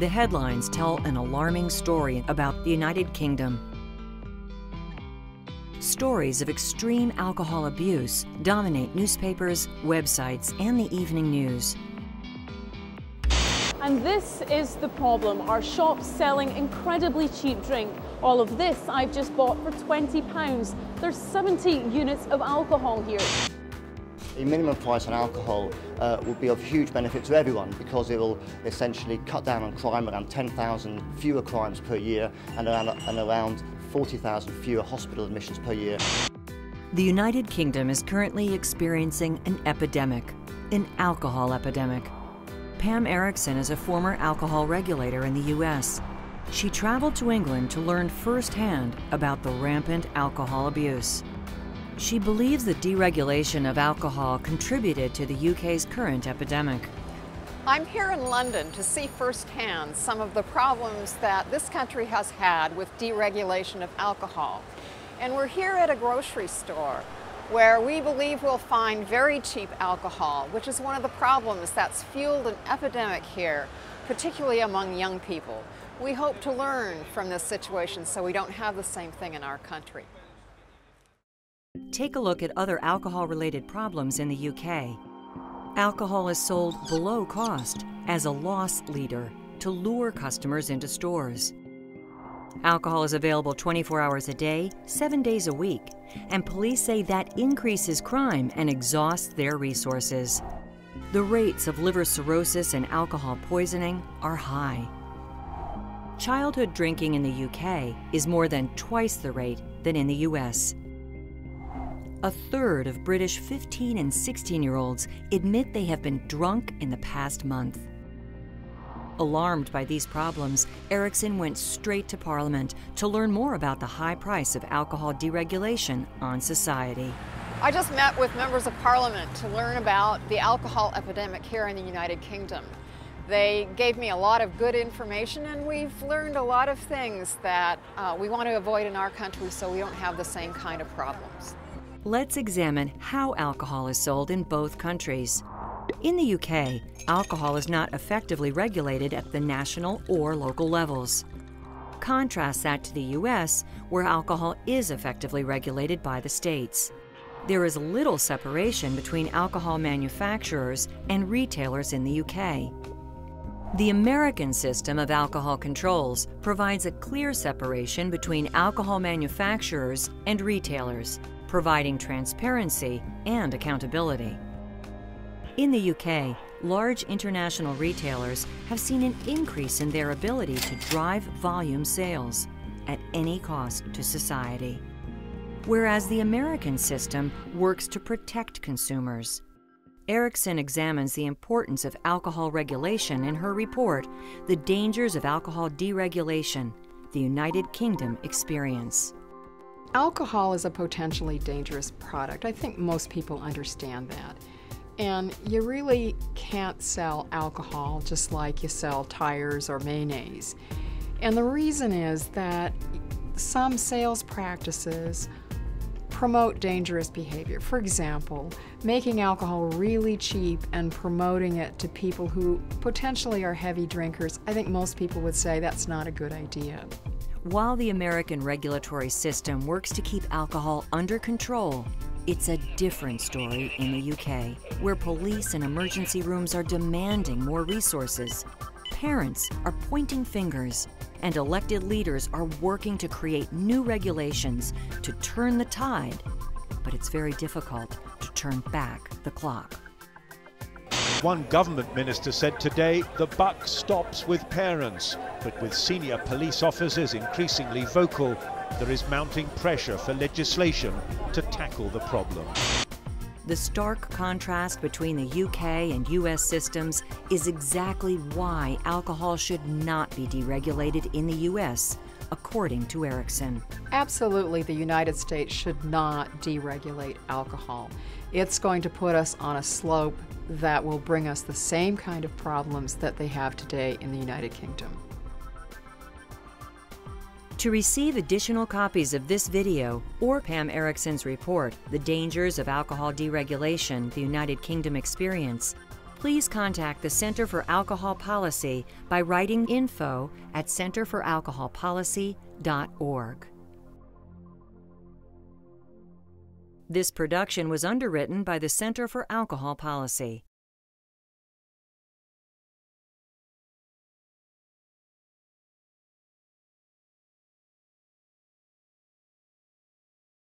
The headlines tell an alarming story about the United Kingdom. Stories of extreme alcohol abuse dominate newspapers, websites, and the evening news. And this is the problem. Our shops selling incredibly cheap drink. All of this I've just bought for £20. There's 70 units of alcohol here. A minimum price on alcohol would be of huge benefit to everyone because it will essentially cut down on crime, around 10,000 fewer crimes per year and around 40,000 fewer hospital admissions per year. The United Kingdom is currently experiencing an epidemic, an alcohol epidemic. Pam Erickson is a former alcohol regulator in the U.S. She traveled to England to learn firsthand about the rampant alcohol abuse. She believes the deregulation of alcohol contributed to the UK's current epidemic. I'm here in London to see firsthand some of the problems that this country has had with deregulation of alcohol. And we're here at a grocery store where we believe we'll find very cheap alcohol, which is one of the problems that's fueled an epidemic here, particularly among young people. We hope to learn from this situation so we don't have the same thing in our country. Take a look at other alcohol-related problems in the UK. Alcohol is sold below cost as a loss leader to lure customers into stores. Alcohol is available 24 hours a day, 7 days a week, and police say that increases crime and exhausts their resources. The rates of liver cirrhosis and alcohol poisoning are high. Childhood drinking in the UK is more than twice the rate than in the US. A third of British 15 and 16-year-olds admit they have been drunk in the past month. Alarmed by these problems, Erickson went straight to Parliament to learn more about the high price of alcohol deregulation on society. I just met with members of Parliament to learn about the alcohol epidemic here in the United Kingdom. They gave me a lot of good information, and we've learned a lot of things that we want to avoid in our country so we don't have the same kind of problems. Let's examine how alcohol is sold in both countries. In the UK, alcohol is not effectively regulated at the national or local levels. Contrast that to the US, where alcohol is effectively regulated by the states. There is little separation between alcohol manufacturers and retailers in the UK. The American system of alcohol controls provides a clear separation between alcohol manufacturers and retailers, providing transparency and accountability. In the UK, large international retailers have seen an increase in their ability to drive volume sales at any cost to society, whereas the American system works to protect consumers. Erickson examines the importance of alcohol regulation in her report, The Dangers of Alcohol Deregulation, the United Kingdom Experience. Alcohol is a potentially dangerous product. I think most people understand that. And you really can't sell alcohol just like you sell tires or mayonnaise. And the reason is that some sales practices promote dangerous behavior. For example, making alcohol really cheap and promoting it to people who potentially are heavy drinkers. I think most people would say that's not a good idea. While the American regulatory system works to keep alcohol under control, it's a different story in the UK, where police and emergency rooms are demanding more resources. Parents are pointing fingers, and elected leaders are working to create new regulations to turn the tide, but it's very difficult to turn back the clock. One government minister said today the buck stops with parents, but with senior police officers increasingly vocal, there is mounting pressure for legislation to tackle the problem. The stark contrast between the UK and US systems is exactly why alcohol should not be deregulated in the US, according to Erickson. Absolutely, the United States should not deregulate alcohol. It's going to put us on a slope that will bring us the same kind of problems that they have today in the United Kingdom. To receive additional copies of this video or Pam Erickson's report, The Dangers of Alcohol Deregulation, the United Kingdom Experience, please contact the Center for Alcohol Policy by writing info@centerforalcoholpolicy.org. This production was underwritten by the Center for Alcohol Policy.